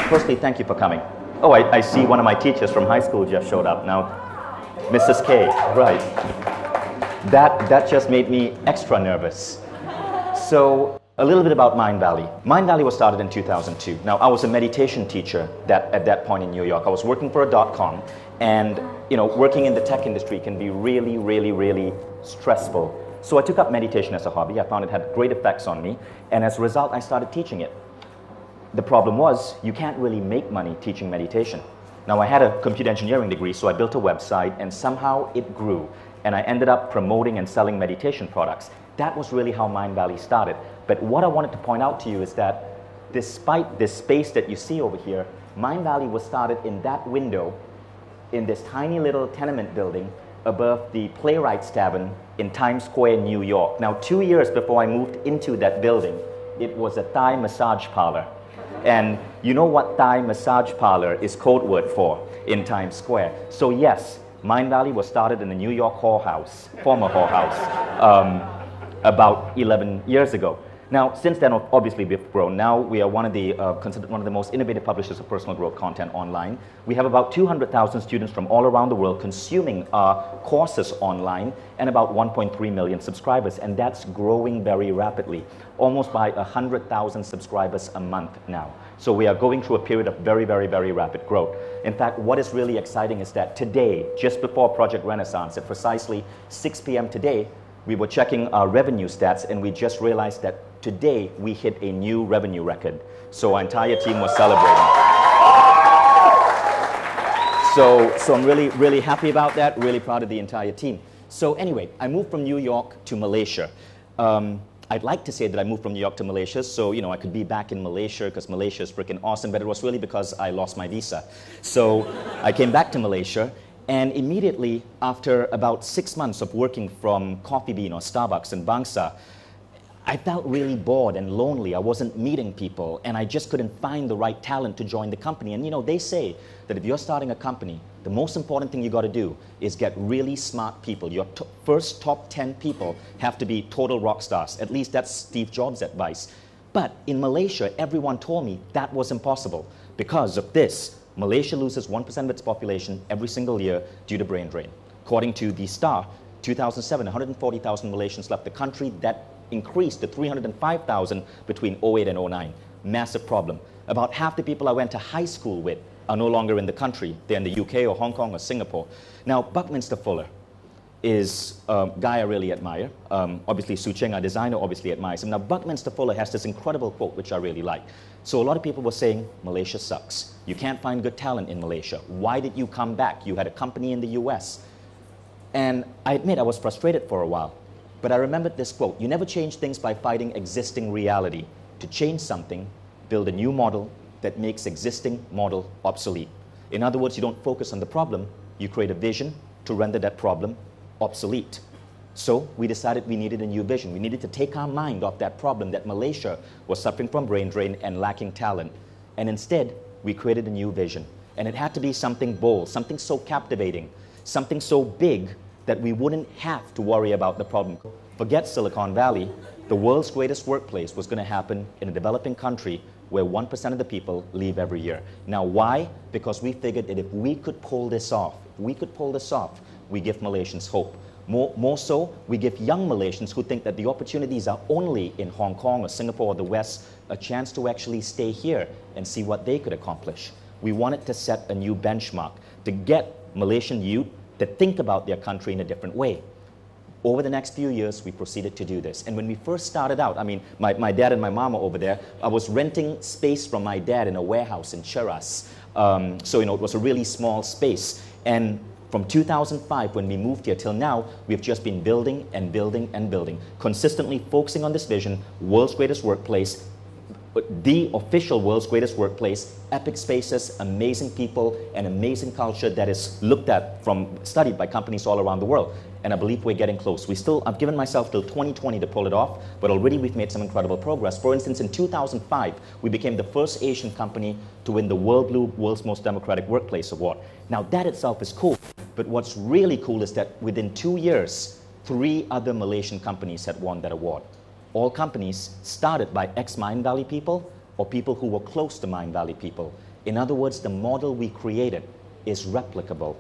Firstly, thank you for coming. Oh, I see one of my teachers from high school just showed up. Now, Mrs. K, right. That just made me extra nervous. So, a little bit about Mindvalley. Mindvalley was started in 2002. Now, I was a meditation teacher at that point in New York. I was working for a .com, and working in the tech industry can be really, really, really stressful. So I took up meditation as a hobby. I found it had great effects on me, and as a result, I started teaching it. The problem was, you can't really make money teaching meditation. Now, I had a computer engineering degree, so I built a website, and somehow it grew, and I ended up promoting and selling meditation products. That was really how Mindvalley started. But what I wanted to point out to you is that despite this space that you see over here, Mindvalley was started in that window in this tiny little tenement building above the Playwrights Tavern in Times Square, New York. Now, 2 years before I moved into that building, it was a Thai massage parlor. And you know what Thai massage parlor is code word for in Times Square. So yes, Mindvalley was started in the New York whorehouse, former whorehouse, about 11 years ago. Now, since then, obviously, we've grown. Now, we are considered one of the most innovative publishers of personal growth content online. We have about 200,000 students from all around the world consuming our courses online, and about 1.3 million subscribers, and that's growing very rapidly, almost by 100,000 subscribers a month now. So we are going through a period of very, very, very rapid growth. In fact, what is really exciting is that today, just before Project Renaissance, at precisely 6 p.m. today, we were checking our revenue stats, and we just realized that today we hit a new revenue record. So our entire team was celebrating. So I'm really, really happy about that, really proud of the entire team. So anyway, I moved from New York to Malaysia. I'd like to say that I moved from New York to Malaysia, so I could be back in Malaysia because Malaysia is freaking awesome, but it was really because I lost my visa. So I came back to Malaysia, and immediately after about 6 months of working from Coffee Bean or Starbucks in Bangsa, I felt really bored and lonely. I wasn't meeting people, and I just couldn't find the right talent to join the company. And they say that if you're starting a company, the most important thing you got to do is get really smart people. Your first top 10 people have to be total rock stars. At least that's Steve Jobs' advice. But in Malaysia, everyone told me that was impossible because of this. Malaysia loses 1% of its population every single year due to brain drain. According to the Star, 2007, 140,000 Malaysians left the country. That increased to 305,000 between 08 and 09. Massive problem. About half the people I went to high school with are no longer in the country. They're in the UK or Hong Kong or Singapore. Now, Buckminster Fuller is a guy I really admire. Obviously, Su Cheng, our designer, obviously admires him. Now, Buckminster Fuller has this incredible quote, which I really like. So a lot of people were saying, Malaysia sucks. You can't find good talent in Malaysia. Why did you come back? You had a company in the US. And I admit I was frustrated for a while. But I remembered this quote, you never change things by fighting existing reality. To change something, build a new model that makes existing model obsolete. In other words, you don't focus on the problem, you create a vision to render that problem obsolete. So we decided we needed a new vision. We needed to take our mind off that problem that Malaysia was suffering from brain drain and lacking talent. And instead, we created a new vision. And it had to be something bold, something so captivating, something so big that we wouldn't have to worry about the problem. Forget Silicon Valley. The world's greatest workplace was going to happen in a developing country where 1% of the people leave every year. Now, why? Because we figured that if we could pull this off, we give Malaysians hope. More so, we give young Malaysians who think that the opportunities are only in Hong Kong or Singapore or the West a chance to actually stay here and see what they could accomplish. We wanted to set a new benchmark to get Malaysian youth to think about their country in a different way. Over the next few years, we proceeded to do this. And when we first started out, I mean, my dad and my mom are over there. I was renting space from my dad in a warehouse in Cheras. So, it was a really small space. And from 2005, when we moved here till now, we've just been building and building and building, consistently focusing on this vision, world's greatest workplace, the official world's greatest workplace, epic spaces, amazing people, and amazing culture that is studied by companies all around the world. And I believe we're getting close. I've given myself till 2020 to pull it off, but already we've made some incredible progress. For instance, in 2005, we became the first Asian company to win the World Blue World's Most Democratic Workplace Award. Now, that itself is cool, but what's really cool is that within 2 years, 3 other Malaysian companies had won that award. All companies started by ex-Mindvalley people or people who were close to Mindvalley people. In other words, the model we created is replicable.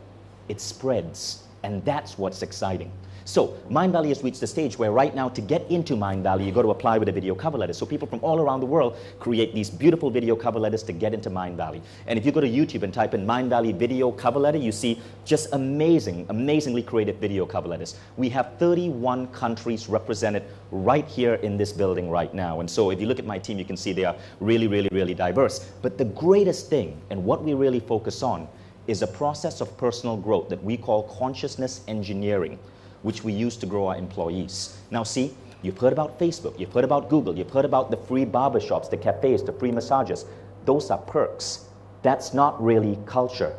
It spreads, and that's what's exciting. So Mindvalley has reached the stage where right now to get into Mindvalley, you got to apply with a video cover letter. So people from all around the world create these beautiful video cover letters to get into Mindvalley. And if you go to YouTube and type in Mindvalley video cover letter, you see just amazingly creative video cover letters. We have 31 countries represented right here in this building right now. And so if you look at my team, you can see they are really diverse. But the greatest thing, and what we really focus on, is a process of personal growth that we call consciousness engineering, which we use to grow our employees. Now see, you've heard about Facebook, you've heard about Google, you've heard about the free barbershops, the cafes, the free massages. Those are perks. That's not really culture.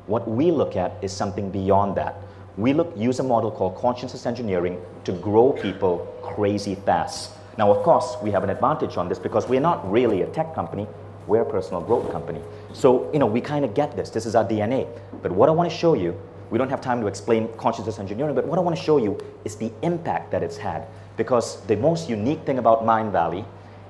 What we look at is something beyond that. We use a model called consciousness engineering to grow people crazy fast. Now, of course, we have an advantage on this because we're not really a tech company, we're a personal growth company. So, we kind of get this. This is our DNA. But what I want to show you, we don't have time to explain consciousness engineering, but what I want to show you is the impact that it's had. Because the most unique thing about Mindvalley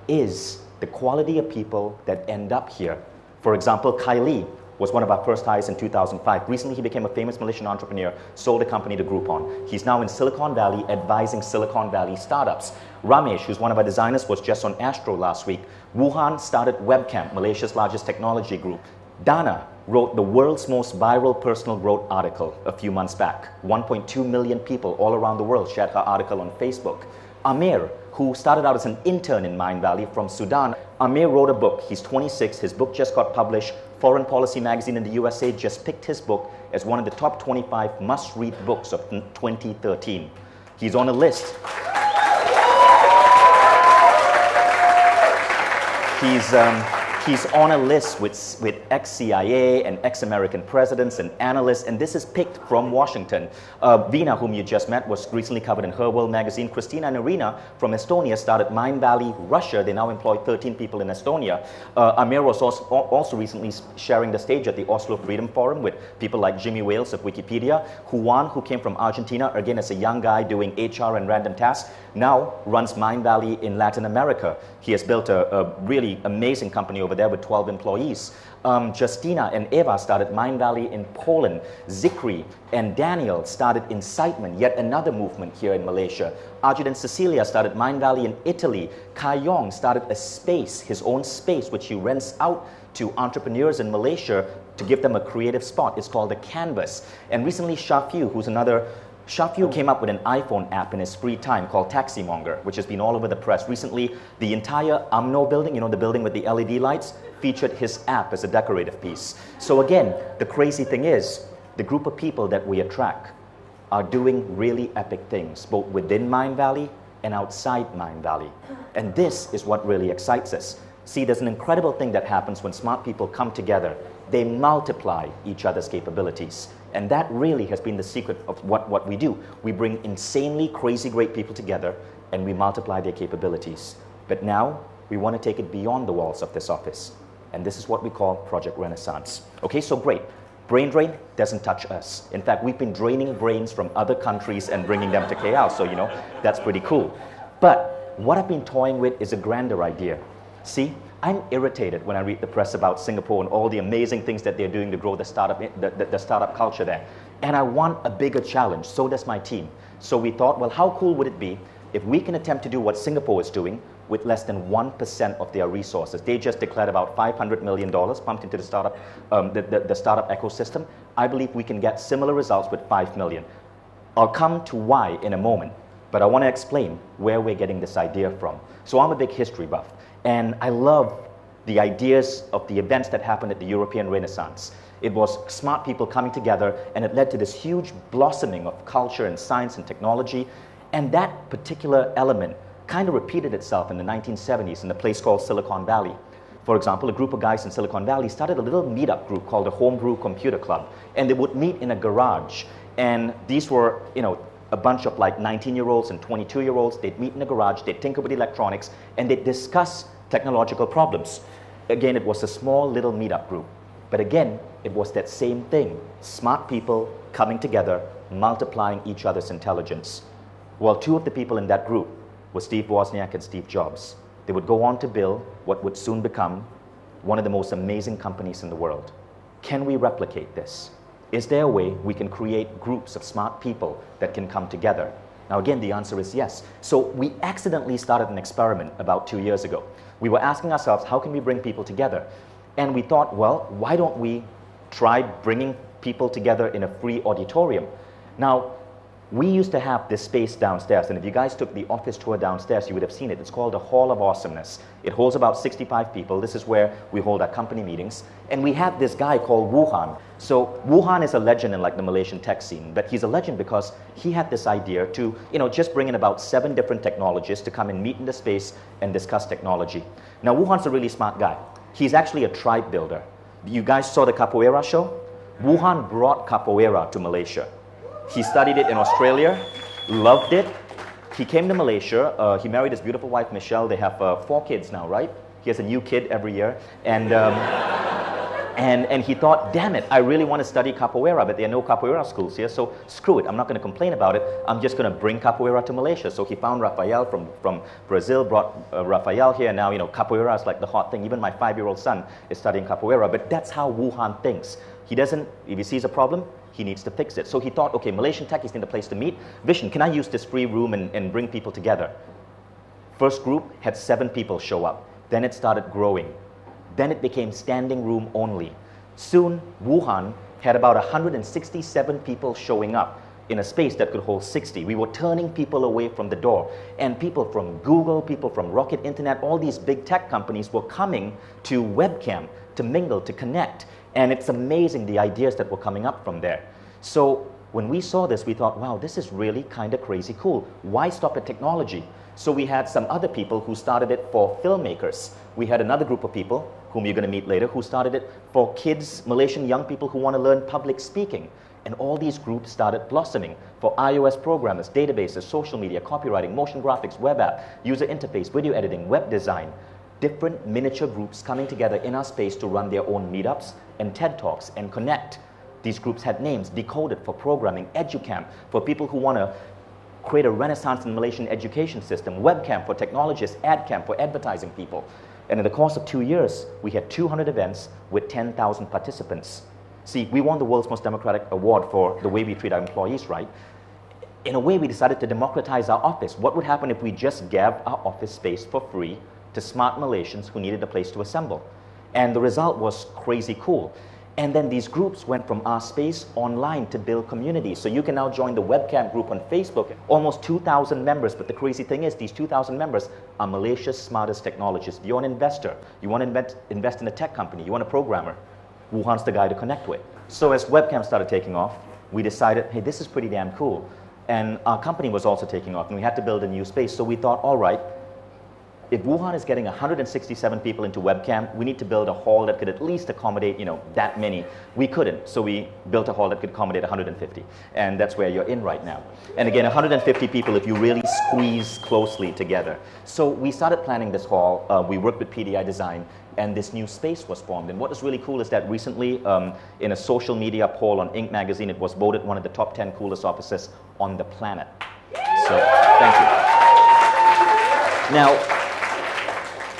is the quality of people that end up here. For example, Kylie was one of our first hires in 2005. Recently, he became a famous Malaysian entrepreneur, sold a company to Groupon. He's now in Silicon Valley advising Silicon Valley startups. Ramesh, who's one of our designers, was just on Astro last week. Wuhan started Webcamp, Malaysia's largest technology group. Dana wrote the world's most viral personal growth article a few months back. 1.2 million people all around the world shared her article on Facebook. Amir, who started out as an intern in Mindvalley from Sudan, Amir wrote a book. He's 26. His book just got published. Foreign Policy magazine in the USA just picked his book as one of the top 25 must-read books of 2013. He's on a list. He's on a list with ex-CIA and ex-American presidents and analysts, and this is picked from Washington. Veena, whom you just met, was recently covered in Her World magazine. Christina and Irina from Estonia started Mindvalley Russia. They now employ 13 people in Estonia. Amir was also recently sharing the stage at the Oslo Freedom Forum with people like Jimmy Wales of Wikipedia. Juan, who came from Argentina, again as a young guy doing HR and random tasks, now runs Mindvalley in Latin America. He has built a really amazing company over there with 12 employees. Justina and Eva started Mindvalley in Poland. Zikri and Daniel started Incitement, yet another movement here in Malaysia. Ajit and Cecilia started Mindvalley in Italy. Kai Yong started a space, his own space, which he rents out to entrepreneurs in Malaysia to give them a creative spot. It's called the Canvas. And recently Shafiu, Shafiu came up with an iPhone app in his free time called Taxi Monger, which has been all over the press. Recently, the entire UMNO building, the building with the LED lights, featured his app as a decorative piece. So again, the crazy thing is, the group of people that we attract are doing really epic things, both within Mindvalley and outside Mindvalley. And this is what really excites us. See, there's an incredible thing that happens when smart people come together. They multiply each other's capabilities. And that really has been the secret of what we do. We bring insanely crazy great people together and we multiply their capabilities. But now we want to take it beyond the walls of this office. And this is what we call Project Renaissance. Okay, so great. Brain drain doesn't touch us. In fact, we've been draining brains from other countries and bringing them to KL. So, that's pretty cool. But what I've been toying with is a grander idea. See, I'm irritated when I read the press about Singapore and all the amazing things that they're doing to grow the startup culture there. And I want a bigger challenge. So does my team. So we thought, well, how cool would it be if we can attempt to do what Singapore is doing with less than 1% of their resources? They just declared about $500 million pumped into the startup ecosystem. I believe we can get similar results with $5 million. I'll come to why in a moment, but I want to explain where we're getting this idea from. So I'm a big history buff. And I love the ideas of the events that happened at the European Renaissance. It was smart people coming together, and it led to this huge blossoming of culture and science and technology. And that particular element kind of repeated itself in the 1970s in a place called Silicon Valley. For example, a group of guys in Silicon Valley started a little meetup group called the Homebrew Computer Club. And they would meet in a garage. And these were, a bunch of like 19-year-olds and 22-year-olds. They'd meet in a garage, they'd tinker with electronics, and they'd discuss technological problems. Again, it was a small little meetup group. But again, it was that same thing. Smart people coming together, multiplying each other's intelligence. Well, two of the people in that group were Steve Wozniak and Steve Jobs. They would go on to build what would soon become one of the most amazing companies in the world. Can we replicate this? Is there a way we can create groups of smart people that can come together? Now again, the answer is yes. So we accidentally started an experiment about 2 years ago. We were asking ourselves, how can we bring people together? And we thought, well, why don't we try bringing people together in a free auditorium? Now, we used to have this space downstairs, and if you guys took the office tour downstairs, you would have seen it. It's called the Hall of Awesomeness. It holds about 65 people. This is where we hold our company meetings. And we had this guy called Wuhan. So Wuhan is a legend in like the Malaysian tech scene, but he's a legend because he had this idea to, just bring in about 7 different technologists to come and meet in the space and discuss technology. Now, Wuhan's a really smart guy. He's actually a tribe builder. You guys saw the capoeira show? Wuhan brought capoeira to Malaysia. He studied it in Australia, loved it. He came to Malaysia. He married his beautiful wife, Michelle. They have 4 kids now, right? He has a new kid every year. And he thought, damn it, I really want to study capoeira, but there are no capoeira schools here, so screw it. I'm not going to complain about it. I'm just going to bring capoeira to Malaysia. So he found Rafael from Brazil, brought Rafael here. Now, capoeira is like the hot thing. Even my 5-year-old son is studying capoeira, but that's how Wuhan thinks. He doesn't, if he sees a problem, he needs to fix it. So he thought, okay, Malaysian techies need a place to meet. Vishen, can I use this free room and bring people together? First group had 7 people show up. Then it started growing. Then it became standing room only. Soon, Wuhan had about 167 people showing up in a space that could hold 60. We were turning people away from the door. And people from Google, people from Rocket Internet, all these big tech companies were coming to webcam to mingle, to connect. And it's amazing the ideas that were coming up from there. So when we saw this, we thought, wow, this is really kind of crazy cool. Why stop at technology? So we had some other people who started it for filmmakers. We had another group of people, whom you're going to meet later, who started it for kids, Malaysian young people who want to learn public speaking. And all these groups started blossoming for iOS programmers, databases, social media, copywriting, motion graphics, web app, user interface, video editing, web design. Different miniature groups coming together in our space to run their own meetups and TED Talks and connect. These groups had names, Decoded for programming, EduCamp for people who want to create a renaissance in the Malaysian education system, Webcamp for technologists, AdCamp for advertising people. And in the course of 2 years, we had 200 events with 10,000 participants. See, we won the world's most democratic award for the way we treat our employees, right? In a way, we decided to democratize our office. What would happen if we just gave our office space for free to smart Malaysians who needed a place to assemble? And the result was crazy cool. And then these groups went from our space online to build communities. So you can now join the webcam group on Facebook. Almost 2,000 members. But the crazy thing is, these 2,000 members are Malaysia's smartest technologists. If you're an investor, you want to invest in a tech company, you want a programmer, Wuhan's the guy to connect with. So as webcam started taking off, we decided, hey, this is pretty damn cool. And our company was also taking off, and we had to build a new space. So we thought, all right, if Wuhan is getting 167 people into webcam, we need to build a hall that could at least accommodate, that many. We couldn't, so we built a hall that could accommodate 150. And that's where you're in right now. And again, 150 people if you really squeeze closely together. So we started planning this hall. We worked with PDI Design, and this new space was formed. And what is really cool is that recently, in a social media poll on Inc. magazine, it was voted one of the top 10 coolest offices on the planet. So, thank you.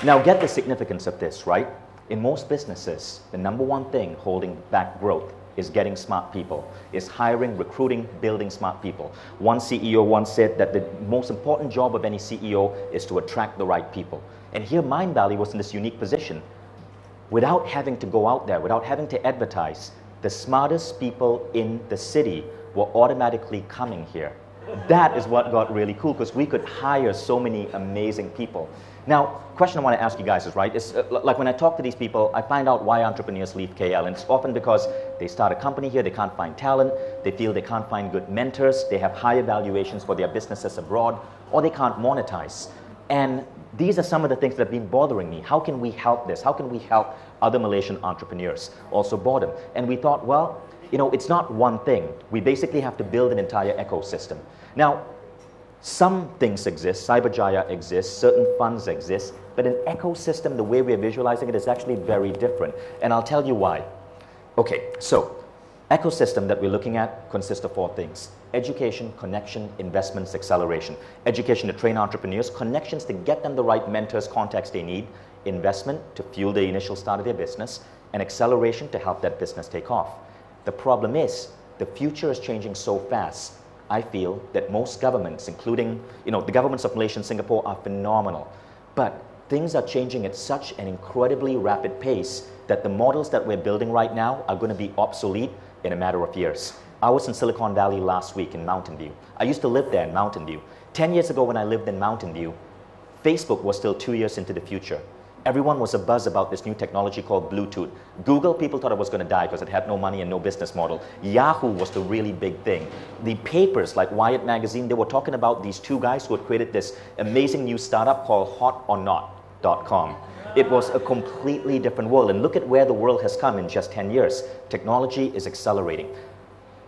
Now get the significance of this, right? In most businesses, the number one thing holding back growth is getting smart people, is hiring, recruiting, building smart people. One CEO once said that the most important job of any CEO is to attract the right people. And here Mindvalley was in this unique position. Without having to go out there, without having to advertise, the smartest people in the city were automatically coming here. That is what got really cool, because we could hire so many amazing people. Now, question I want to ask you guys is, right, is like when I talk to these people, I find out why entrepreneurs leave KL, and it's often because they start a company here, they can't find talent, they feel they can't find good mentors, they have high evaluations for their businesses abroad, or they can't monetize. And these are some of the things that have been bothering me. How can we help this? How can we help other Malaysian entrepreneurs? Also boredom. And we thought, well, it's not one thing. We basically have to build an entire ecosystem. Now, some things exist, Cyberjaya exists, certain funds exist, but an ecosystem, the way we're visualizing it, is actually very different. And I'll tell you why. Okay, so ecosystem that we're looking at consists of 4 things: education, connection, investments, acceleration. Education to train entrepreneurs, connections to get them the right mentors, contacts they need, investment to fuel the initial start of their business, and acceleration to help that business take off. The problem is, the future is changing so fast. I feel that most governments, including the governments of Malaysia and Singapore, are phenomenal. But things are changing at such an incredibly rapid pace that the models that we're building right now are going to be obsolete in a matter of years. I was in Silicon Valley last week in Mountain View. I used to live there in Mountain View. 10 years ago when I lived in Mountain View, Facebook was still 2 years into the future. Everyone was abuzz about this new technology called Bluetooth. Google, people thought it was going to die because it had no money and no business model. Yahoo was the really big thing. The papers like Wired Magazine, they were talking about these two guys who had created this amazing new startup called hotornot.com. It was a completely different world. And look at where the world has come in just 10 years. Technology is accelerating.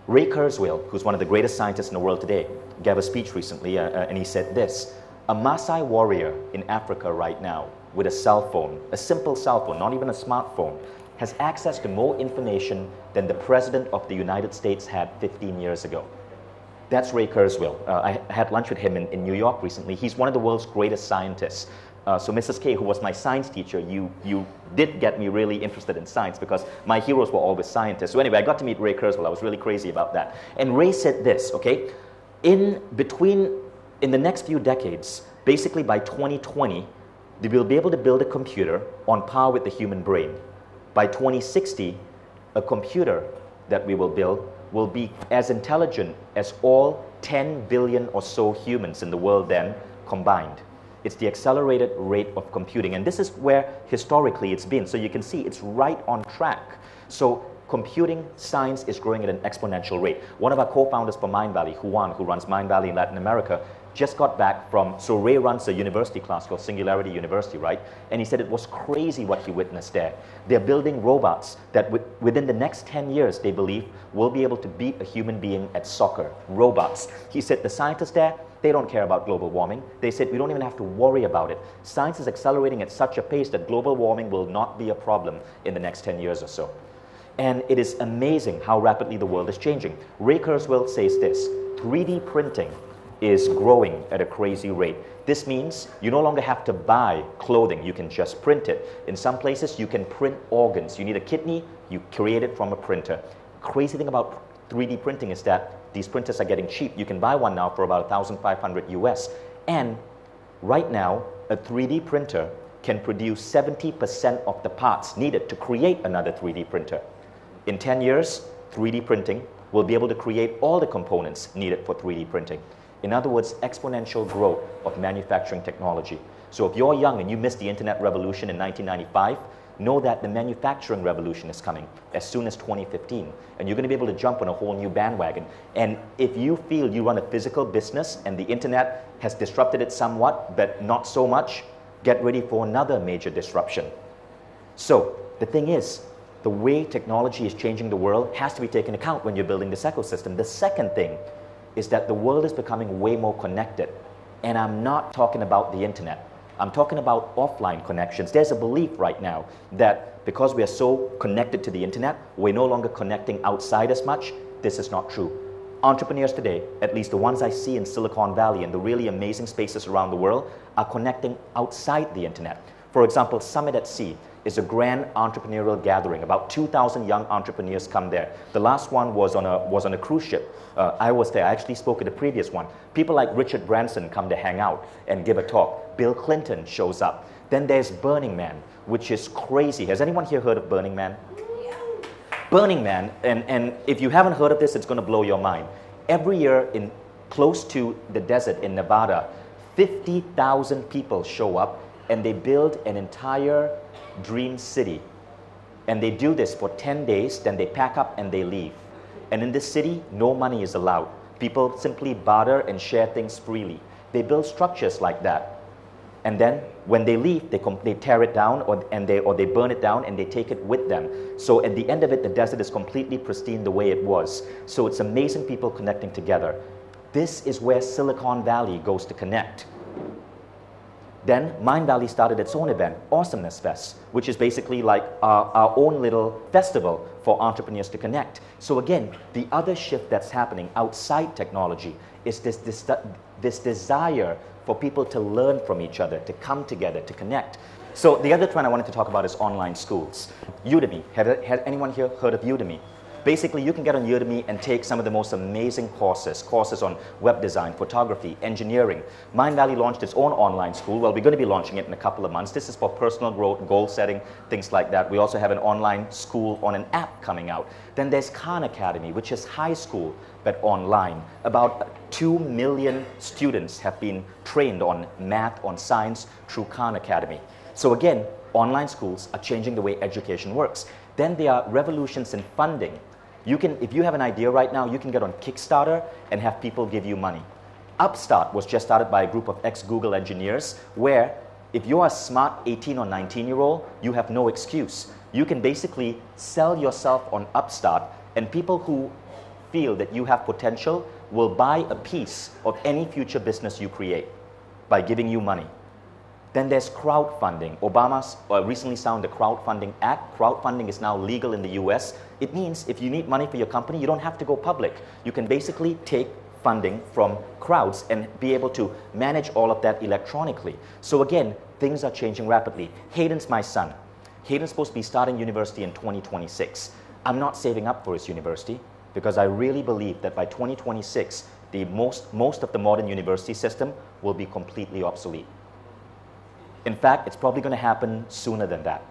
Ray Kurzweil, who's one of the greatest scientists in the world today, gave a speech recently and he said this: a Maasai warrior in Africa right now with a cell phone, a simple cell phone, not even a smartphone, has access to more information than the President of the United States had 15 years ago. That's Ray Kurzweil. I had lunch with him in New York recently. He's one of the world's greatest scientists. So Mrs. K, who was my science teacher, you did get me really interested in science because my heroes were always scientists. So anyway, I got to meet Ray Kurzweil. I was really crazy about that. And Ray said this, okay, in the next few decades, basically by 2020, they will be able to build a computer on par with the human brain. By 2060, a computer that we will build will be as intelligent as all 10 billion or so humans in the world then combined. It's the accelerated rate of computing. And this is where historically it's been. So you can see it's right on track. So computing science is growing at an exponential rate. One of our co-founders for Mindvalley, Juan, who runs Mindvalley in Latin America, just got back from, so Ray runs a university class called Singularity University, right? And he said it was crazy what he witnessed there. They're building robots that within the next 10 years, they believe, will be able to beat a human being at soccer. Robots. He said the scientists there, they don't care about global warming. They said we don't even have to worry about it. Science is accelerating at such a pace that global warming will not be a problem in the next 10 years or so. And it is amazing how rapidly the world is changing. Ray Kurzweil says this: 3D printing is growing at a crazy rate. This means you no longer have to buy clothing, you can just print it. In some places, you can print organs. You need a kidney, you create it from a printer. Crazy thing about 3D printing is that these printers are getting cheap. You can buy one now for about 1,500 US. And right now, a 3D printer can produce 70% of the parts needed to create another 3D printer. In 10 years, 3D printing will be able to create all the components needed for 3D printing. In other words, exponential growth of manufacturing technology. So if you're young and you missed the internet revolution in 1995, know that the manufacturing revolution is coming as soon as 2015. And you're going to be able to jump on a whole new bandwagon. And if you feel you run a physical business and the internet has disrupted it somewhat, but not so much, get ready for another major disruption. So the thing is, the way technology is changing the world has to be taken into account when you're building this ecosystem. The second thing is that the world is becoming way more connected. And I'm not talking about the internet. I'm talking about offline connections. There's a belief right now that because we are so connected to the internet, we're no longer connecting outside as much. This is not true. Entrepreneurs today, at least the ones I see in Silicon Valley and the really amazing spaces around the world, are connecting outside the internet. For example, Summit at Sea is a grand entrepreneurial gathering. About 2,000 young entrepreneurs come there. The last one was on a cruise ship. I was there. I actually spoke at the previous one. People like Richard Branson come to hang out and give a talk. Bill Clinton shows up. Then there's Burning Man, which is crazy. Has anyone here heard of Burning Man? Yeah. Burning Man, and if you haven't heard of this, it's going to blow your mind. Every year in close to the desert in Nevada, 50,000 people show up and they build an entire dream city. And they do this for 10 days, then they pack up and they leave. And in this city, no money is allowed. People simply barter and share things freely. They build structures like that. And then when they leave, they tear it down or they burn it down and they take it with them. So at the end of it, the desert is completely pristine the way it was. So it's amazing people connecting together. This is where Silicon Valley goes to connect. Then Mindvalley started its own event, Awesomeness Fest, which is basically like our own little festival for entrepreneurs to connect. So again, the other shift that's happening outside technology is this desire for people to learn from each other, to come together, to connect. So the other trend I wanted to talk about is online schools. Udemy. Had anyone here heard of Udemy? Basically, you can get on Udemy and take some of the most amazing courses on web design, photography, engineering. Mindvalley launched its own online school. Well, we're going to be launching it in a couple of months. This is for personal growth, goal setting, things like that. We also have an online school on an app coming out. Then there's Khan Academy, which is high school, but online. About 2 million students have been trained on math, on science through Khan Academy. So again, online schools are changing the way education works. Then there are revolutions in funding. If you have an idea right now, you can get on Kickstarter and have people give you money. Upstart was just started by a group of ex-Google engineers where if you're a smart 18 or 19-year-old, you have no excuse. You can basically sell yourself on Upstart, and people who feel that you have potential will buy a piece of any future business you create by giving you money. Then there's crowdfunding. Obama recently signed the Crowdfunding Act. Crowdfunding is now legal in the US. It means if you need money for your company, you don't have to go public. You can basically take funding from crowds and be able to manage all of that electronically. So again, things are changing rapidly. Hayden's my son. Hayden's supposed to be starting university in 2026. I'm not saving up for his university because I really believe that by 2026, most of the modern university system will be completely obsolete. In fact, it's probably going to happen sooner than that.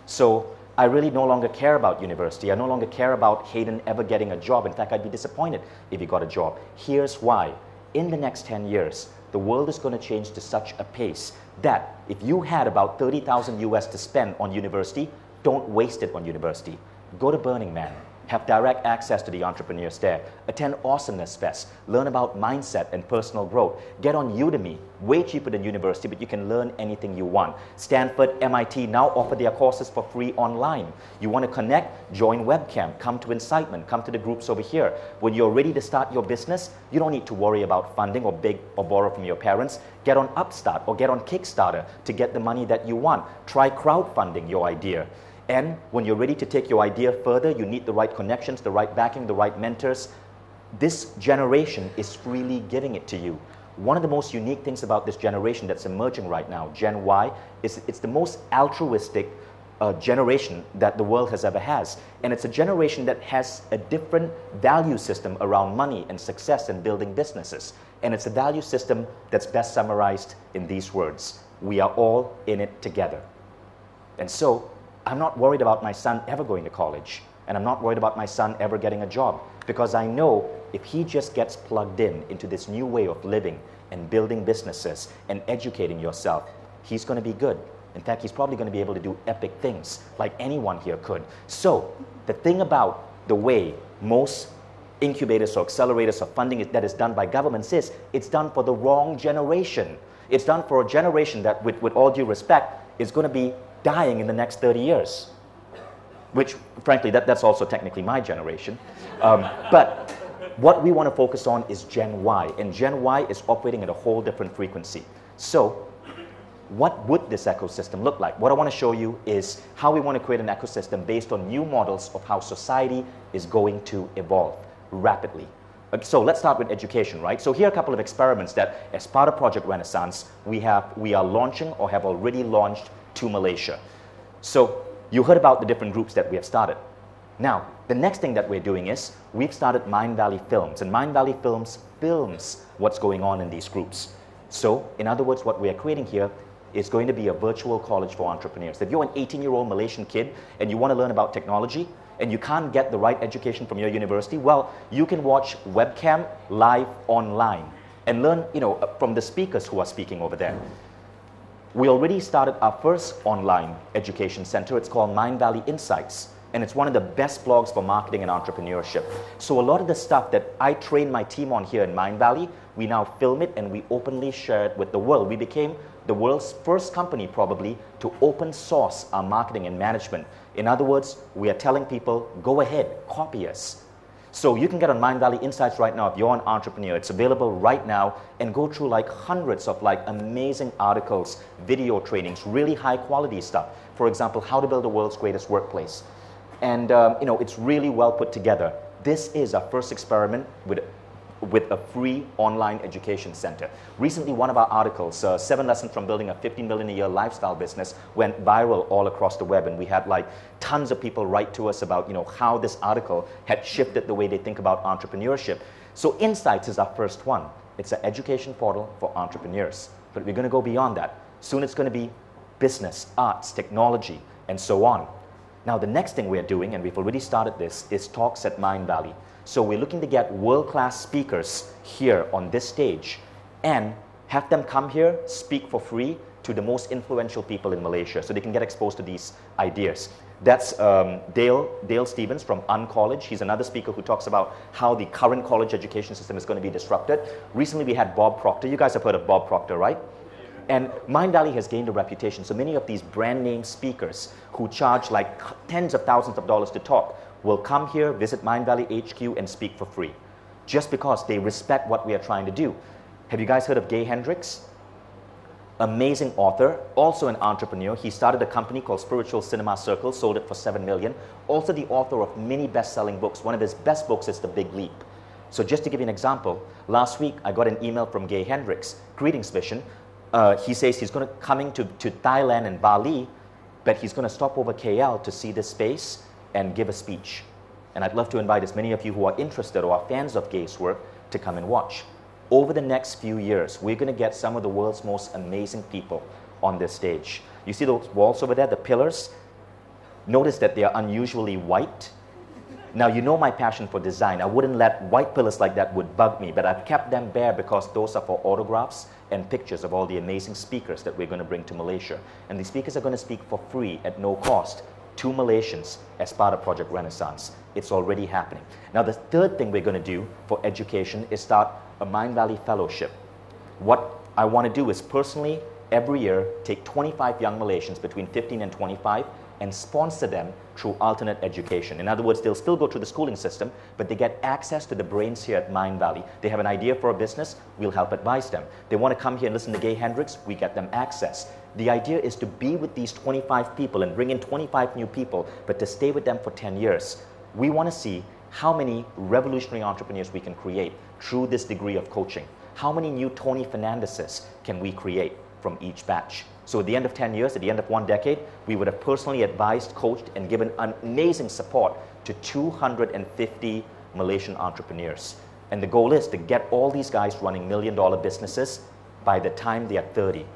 So I really no longer care about university. I no longer care about Hayden ever getting a job. In fact, I'd be disappointed if he got a job. Here's why. In the next 10 years, the world is going to change to such a pace that if you had about 30,000 US to spend on university, don't waste it on university. Go to Burning Man. Have direct access to the entrepreneurs there. Attend Awesomeness Fest. Learn about mindset and personal growth. Get on Udemy. Way cheaper than university, but you can learn anything you want. Stanford, MIT now offer their courses for free online. You want to connect? Join webcam. Come to Incitement. Come to the groups over here. When you're ready to start your business, you don't need to worry about funding or beg or borrow from your parents. Get on Upstart or get on Kickstarter to get the money that you want. Try crowdfunding your idea. And when you're ready to take your idea further, you need the right connections, the right backing, the right mentors. This generation is freely giving it to you. One of the most unique things about this generation that's emerging right now, Gen Y, is it's the most altruistic generation that the world has ever has. And it's a generation that has a different value system around money and success and building businesses. And it's a value system that's best summarized in these words. We are all in it together. And so, I'm not worried about my son ever going to college, and I'm not worried about my son ever getting a job, because I know if he just gets plugged into this new way of living and building businesses and educating yourself, he's going to be good. In fact, he's probably going to be able to do epic things like anyone here could. So the thing about the way most incubators or accelerators or funding that is done by governments is it's done for the wrong generation. It's done for a generation that, with all due respect, is going to be dying in the next 30 years, which, frankly, that's also technically my generation. But what we want to focus on is Gen Y, and Gen Y is operating at a whole different frequency. So what would this ecosystem look like? What I want to show you is how we want to create an ecosystem based on new models of how society is going to evolve rapidly. So let's start with education, right? So here are a couple of experiments that, as part of Project Renaissance, we are launching or have already launched to Malaysia. So you heard about the different groups that we have started. Now, the next thing that we're doing is we've started Mindvalley Films, and Mindvalley Films films what's going on in these groups. So, in other words, what we are creating here is going to be a virtual college for entrepreneurs. If you're an 18-year-old Malaysian kid and you want to learn about technology and you can't get the right education from your university, well, you can watch webcam live online and learn, from the speakers who are speaking over there. We already started our first online education center. It's called Mindvalley Insights, and it's one of the best blogs for marketing and entrepreneurship. So a lot of the stuff that I train my team on here in Mindvalley, we now film it and we openly share it with the world. We became the world's first company probably to open source our marketing and management. In other words, we are telling people, go ahead, copy us. So you can get on Mindvalley Insights right now if you're an entrepreneur. It's available right now, and go through hundreds of amazing articles, video trainings, really high quality stuff. For example, how to build the world's greatest workplace. And it's really well put together. This is our first experiment with with a free online education center. Recently, one of our articles, 7 Lessons from Building a 15 Million a Year Lifestyle Business, went viral all across the web, and we had like tons of people write to us about how this article had shifted the way they think about entrepreneurship. So Insights is our first one. It's an education portal for entrepreneurs, but we're going to go beyond that. Soon it's going to be business, arts, technology, and so on. Now the next thing we're doing, and we've already started this, is talks at Mindvalley. So we're looking to get world-class speakers here on this stage and have them come here, speak for free to the most influential people in Malaysia so they can get exposed to these ideas. That's Dale Stevens from College. He's another speaker who talks about how the current college education system is going to be disrupted. Recently we had Bob Proctor. You guys have heard of Bob Proctor, right? And Mindvalley has gained a reputation. So many of these brand name speakers who charge like tens of thousands of dollars to talk will come here, visit Mindvalley HQ, and speak for free, just because they respect what we are trying to do. Have you guys heard of Gay Hendricks? Amazing author, also an entrepreneur. He started a company called Spiritual Cinema Circle, sold it for $7 million. Also the author of many best-selling books. One of his best books is The Big Leap. So just to give you an example, last week I got an email from Gay Hendricks. Greetings, Vishen. He says he's going to coming to Thailand and Bali, but he's going to stop over KL to see this space and give a speech. And I'd love to invite as many of you who are interested or are fans of Gay's work to come and watch. Over the next few years, we're going to get some of the world's most amazing people on this stage. You see those walls over there, the pillars? Notice that they are unusually white. Now, you know my passion for design. I wouldn't let white pillars like that would bug me, but I've kept them bare because those are for autographs and pictures of all the amazing speakers that we're going to bring to Malaysia. And these speakers are going to speak for free at no cost to Malaysians as part of Project Renaissance. It's already happening. Now, the third thing we're going to do for education is start a Mindvalley Fellowship. What I want to do is personally, every year, take 25 young Malaysians between 15 and 25 and sponsor them through alternate education. In other words, they'll still go through the schooling system, but they get access to the brains here at Mindvalley. They have an idea for a business, we'll help advise them. They want to come here and listen to Gay Hendricks, we get them access. The idea is to be with these 25 people and bring in 25 new people, but to stay with them for 10 years. We want to see how many revolutionary entrepreneurs we can create through this degree of coaching. How many new Tony Fernandezes can we create from each batch? So at the end of 10 years, at the end of 1 decade, we would have personally advised, coached, and given amazing support to 250 Malaysian entrepreneurs. And the goal is to get all these guys running million-dollar businesses by the time they are 30.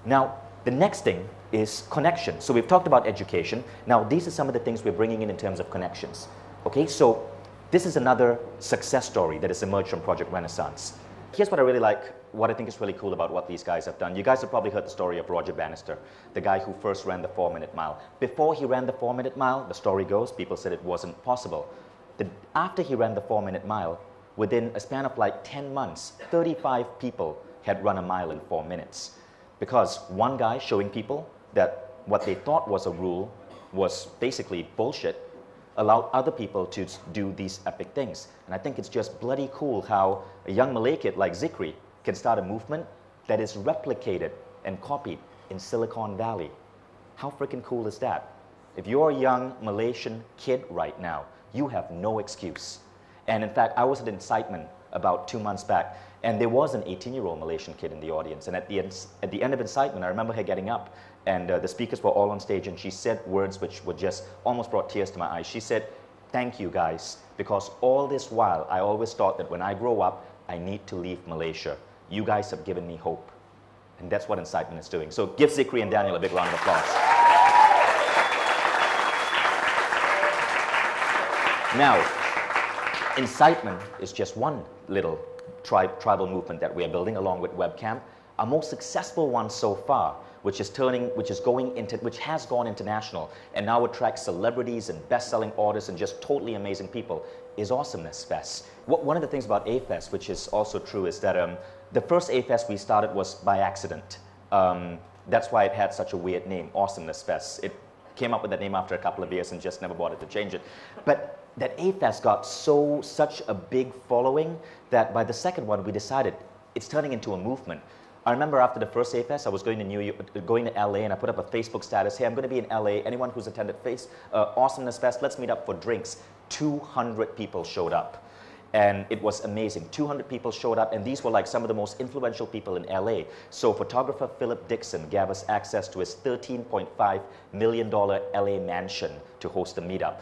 Now, the next thing is connection. So we've talked about education. Now, these are some of the things we're bringing in terms of connections. Okay, so this is another success story that has emerged from Project Renaissance. Here's what I really like, what I think is really cool about what these guys have done. You guys have probably heard the story of Roger Bannister, the guy who first ran the 4-minute mile. Before he ran the 4-minute mile, the story goes, people said it wasn't possible. After he ran the 4-minute mile, within a span of like 10 months, 35 people had run a mile in 4 minutes. Because one guy showing people that what they thought was a rule was basically bullshit, allowed other people to do these epic things. And I think it's just bloody cool how a young Malay kid like Zikri can start a movement that is replicated and copied in Silicon Valley. How freaking cool is that? If you're a young Malaysian kid right now, you have no excuse. And in fact, I was at Incitement about 2 months back, and there was an 18-year-old Malaysian kid in the audience. And at the end of Incitement, I remember her getting up, and the speakers were all on stage, and she said words which were just almost brought tears to my eyes. She said, "Thank you guys, because all this while, I always thought that when I grow up, I need to leave Malaysia. You guys have given me hope." And that's what Incitement is doing. So give Zikri and Daniel a big round of applause. Now, Incitement is just one little tribal movement that we are building along with Webcam. Our most successful one so far, which has gone international and now attracts celebrities and best-selling authors and just totally amazing people, is Awesomeness Fest. One of the things about Afest, which is also true, is that the first Afest we started was by accident. That's why it had such a weird name, Awesomeness Fest. It came up with that name after a couple of years and just never bothered to change it. But that Afest got such a big following that by the second one we decided it's turning into a movement. I remember after the first Afest, I was going to LA, and I put up a Facebook status, "Hey, I'm going to be in LA. Anyone who's attended Awesomeness Fest, let's meet up for drinks." 200 people showed up. And it was amazing. 200 people showed up, and these were like some of the most influential people in LA. So photographer Philip Dixon gave us access to his $13.5 million LA mansion to host the meetup.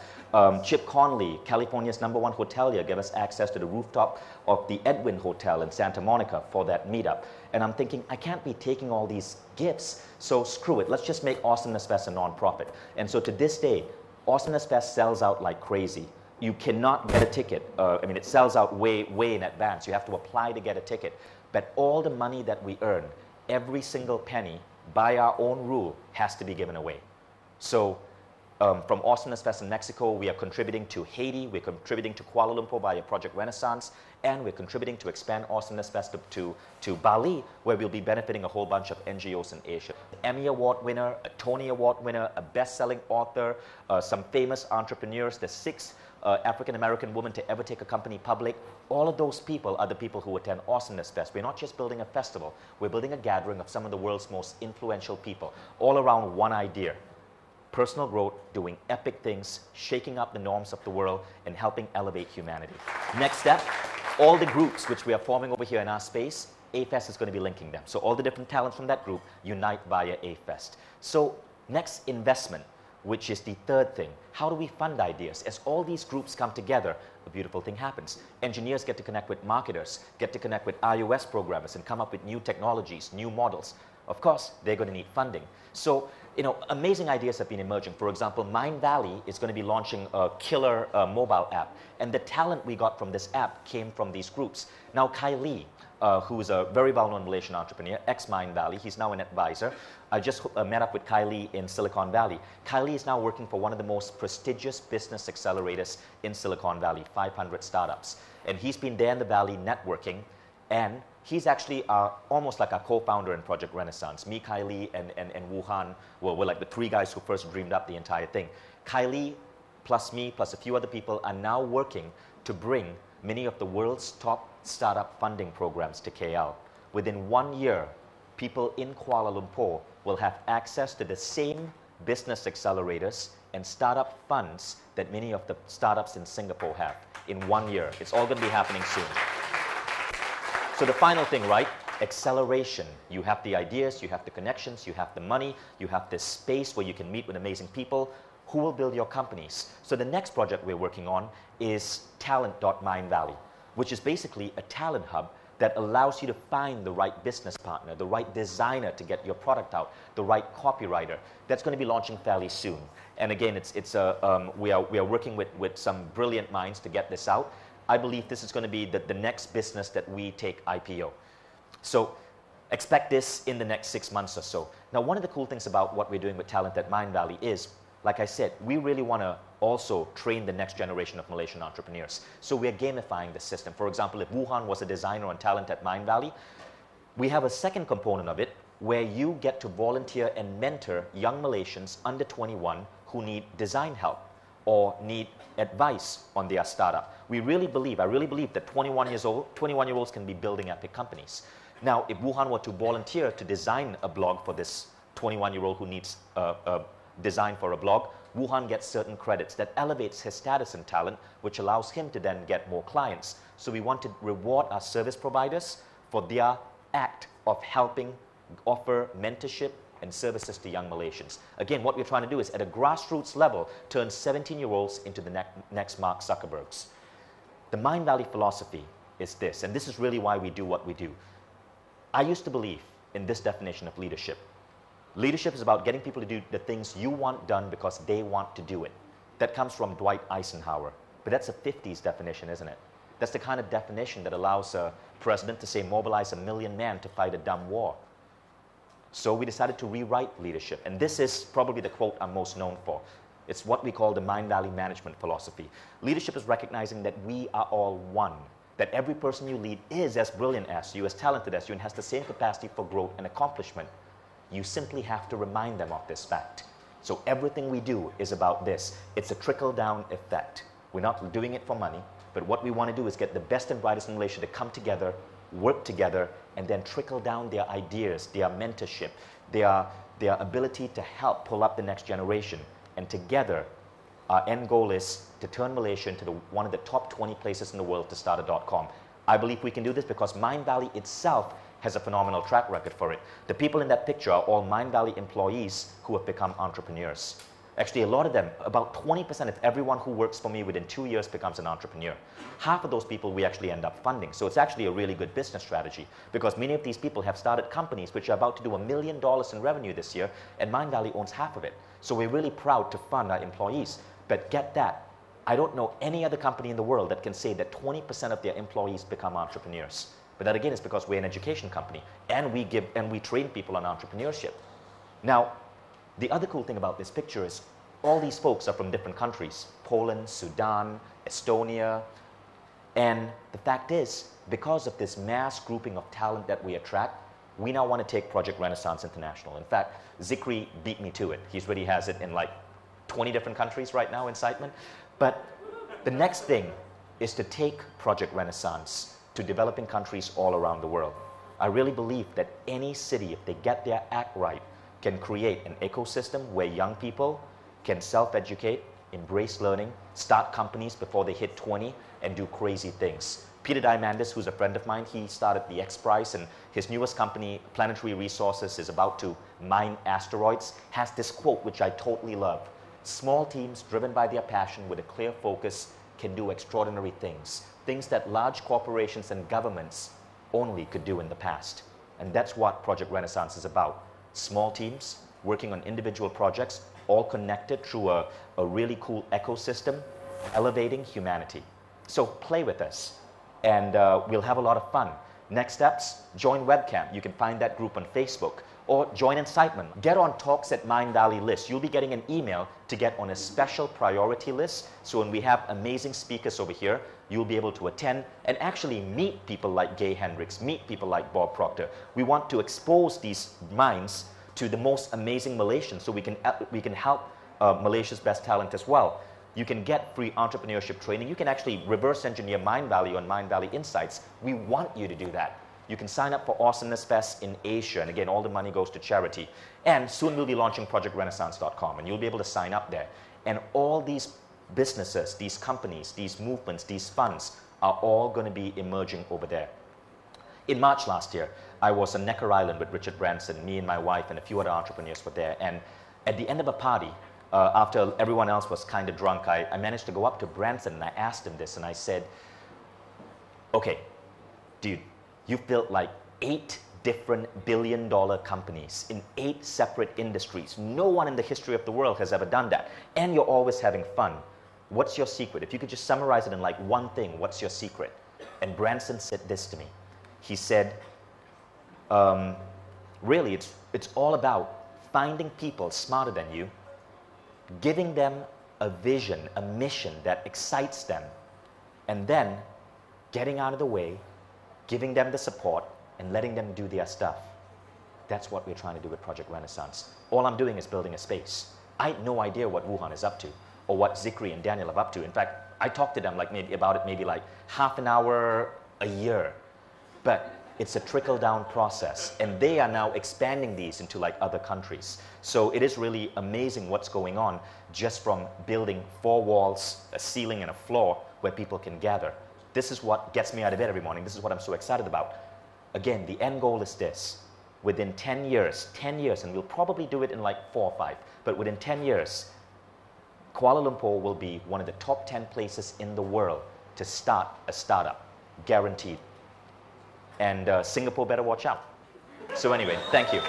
Chip Conley, California's #1 hotelier, gave us access to the rooftop of the Edwin Hotel in Santa Monica for that meetup. And I'm thinking, I can't be taking all these gifts, so screw it. Let's just make Awesomeness Fest a nonprofit. And so to this day, Awesomeness Fest sells out like crazy. You cannot get a ticket. I mean, it sells out way in advance. You have to apply to get a ticket. But all the money that we earn, every single penny, by our own rule, has to be given away. So from Awesomeness Fest in Mexico, we are contributing to Haiti, we're contributing to Kuala Lumpur via Project Renaissance, and we're contributing to expand Awesomeness Fest to Bali, where we'll be benefiting a whole bunch of NGOs in Asia. Emmy Award winner, a Tony Award winner, a best-selling author, some famous entrepreneurs, the 6 African-American woman to ever take a company public. All of those people are the people who attend Awesomeness Fest. We're not just building a festival, we're building a gathering of some of the world's most influential people, all around one idea: personal growth, doing epic things, shaking up the norms of the world, and helping elevate humanity. Next step, all the groups which we are forming over here in our space, Afest is going to be linking them. So all the different talents from that group unite via Afest. So next, investment, which is the third thing. How do we fund ideas? As all these groups come together, a beautiful thing happens. Engineers get to connect with marketers, get to connect with iOS programmers and come up with new technologies, new models. Of course, they're going to need funding. So, amazing ideas have been emerging. For example, Mindvalley is going to be launching a killer mobile app. And the talent we got from this app came from these groups. Now, Kai Lee, who is a very well-known Malaysian entrepreneur, ex-Mindvalley, he's now an advisor. I just met up with Kai Lee in Silicon Valley. Kai Lee is now working for one of the most prestigious business accelerators in Silicon Valley, 500 startups. And he's been there in the Valley networking, and he's actually almost like a co-founder in Project Renaissance. Me, Kai Lee, and Wu Han were like the 3 guys who first dreamed up the entire thing. Kai Lee, plus me, plus a few other people are now working to bring many of the world's top startup funding programs to KL. Within 1 year, people in Kuala Lumpur will have access to the same business accelerators and startup funds that many of the startups in Singapore have in 1 year. It's all going to be happening soon. So the final thing, right? Acceleration. You have the ideas, you have the connections, you have the money, you have this space where you can meet with amazing people. Who will build your companies? So the next project we're working on is talent.mindvalley, which is basically a talent hub that allows you to find the right business partner, the right designer to get your product out, the right copywriter. That's going to be launching fairly soon. And again, we are working with some brilliant minds to get this out. I believe this is going to be the next business that we take IPO. So expect this in the next 6 months or so. Now, one of the cool things about what we're doing with Talent at Mindvalley is, like I said, we really want to also train the next generation of Malaysian entrepreneurs. So we're gamifying the system. For example, if Wuhan was a designer on Talent at Mindvalley, we have a second component of it where you get to volunteer and mentor young Malaysians under 21 who need design help or need advice on their startup. I really believe that 21-year-olds can be building epic companies. Now, if Wuhan were to volunteer to design a blog for this 21-year-old who needs design for a blog, Wuhan gets certain credits that elevates his status and talent, which allows him to then get more clients. So we want to reward our service providers for their act of helping offer mentorship and services to young Malaysians. Again, what we're trying to do is, at a grassroots level, turn 17-year-olds into the next Mark Zuckerbergs. The Mindvalley philosophy is this, and this is really why we do what we do. I used to believe in this definition of leadership. Leadership is about getting people to do the things you want done because they want to do it. That comes from Dwight Eisenhower, but that's a 50s definition, isn't it? That's the kind of definition that allows a president to say, mobilize 1 million men to fight a dumb war. So we decided to rewrite leadership, and this is probably the quote I'm most known for. It's what we call the Mindvalley management philosophy. Leadership is recognizing that we are all one, that every person you lead is as brilliant as you, as talented as you, and has the same capacity for growth and accomplishment. You simply have to remind them of this fact. So everything we do is about this. It's a trickle-down effect. We're not doing it for money, but what we want to do is get the best and brightest in Malaysia to come together, work together, and then trickle down their ideas, their mentorship, their ability to help pull up the next generation. And together, Our end goal is to turn Malaysia into one of the top 20 places in the world to start a .com. I believe we can do this because Mindvalley itself has a phenomenal track record for it. The people in that picture are all Mindvalley employees who have become entrepreneurs. Actually, a lot of them, about 20% of everyone who works for me within 2 years becomes an entrepreneur. Half of those people we actually end up funding. So it's actually a really good business strategy because many of these people have started companies which are about to do $1 million in revenue this year, and Mindvalley owns half of it. So we're really proud to fund our employees. But get that, I don't know any other company in the world that can say that 20% of their employees become entrepreneurs. But that again is because we're an education company and we train people on entrepreneurship. Now, the other cool thing about this picture is all these folks are from different countries, Poland, Sudan, Estonia, and the fact is, because of this mass grouping of talent that we attract, we now want to take Project Renaissance international. In fact, Zikri beat me to it. He already has it in like 20 different countries right now, Incitement. But the next thing is to take Project Renaissance to developing countries all around the world. I really believe that any city, if they get their act right, can create an ecosystem where young people can self-educate, embrace learning, start companies before they hit 20, and do crazy things. Peter Diamandis, who's a friend of mine, he started the X Prize, and his newest company, Planetary Resources, is about to mine asteroids, has this quote which I totally love. Small teams driven by their passion with a clear focus can do extraordinary things, things that large corporations and governments only could do in the past. And that's what Project Renaissance is about. Small teams working on individual projects, all connected through a really cool ecosystem, elevating humanity. So play with us, and we'll have a lot of fun. Next steps, join Webcam. You can find that group on Facebook. Or join Incitement. Get on Talks at Mindvalley list. You'll be getting an email to get on a special priority list. So when we have amazing speakers over here, you'll be able to attend and actually meet people like Gay Hendricks, meet people like Bob Proctor. We want to expose these minds to the most amazing Malaysians so we can help Malaysia's best talent as well. You can get free entrepreneurship training. You can actually reverse engineer Mindvalley on Mindvalley Insights. We want you to do that. You can sign up for Awesomeness Fest in Asia, and again, all the money goes to charity. And soon we'll be launching ProjectRenaissance.com, and you'll be able to sign up there. And all these businesses, these companies, these movements, these funds are all going to be emerging over there. In March last year, I was on Necker Island with Richard Branson. Me and my wife and a few other entrepreneurs were there. And at the end of a party, after everyone else was kind of drunk, I managed to go up to Branson and I asked him this, and I said, okay, dude, you've built like 8 different billion-dollar companies in 8 separate industries. No one in the history of the world has ever done that. And you're always having fun. What's your secret? If you could just summarize it in like one thing, what's your secret? And Branson said this to me. He said, really, it's all about finding people smarter than you, giving them a vision, a mission that excites them, and then getting out of the way, giving them the support, and letting them do their stuff. That's what we're trying to do with Project Renaissance. All I'm doing is building a space. I had no idea what Wuhan is up to, or what Zikri and Daniel are up to. In fact, I talked to them about it maybe like half an hour a year. But it's a trickle-down process, and they are now expanding these into like other countries. So it is really amazing what's going on just from building 4 walls, a ceiling, and a floor where people can gather. This is what gets me out of bed every morning. This is what I'm so excited about. Again, the end goal is this. Within 10 years, and we'll probably do it in like 4 or 5, but within 10 years, Kuala Lumpur will be one of the top 10 places in the world to start a startup, guaranteed. And Singapore better watch out. So anyway, thank you.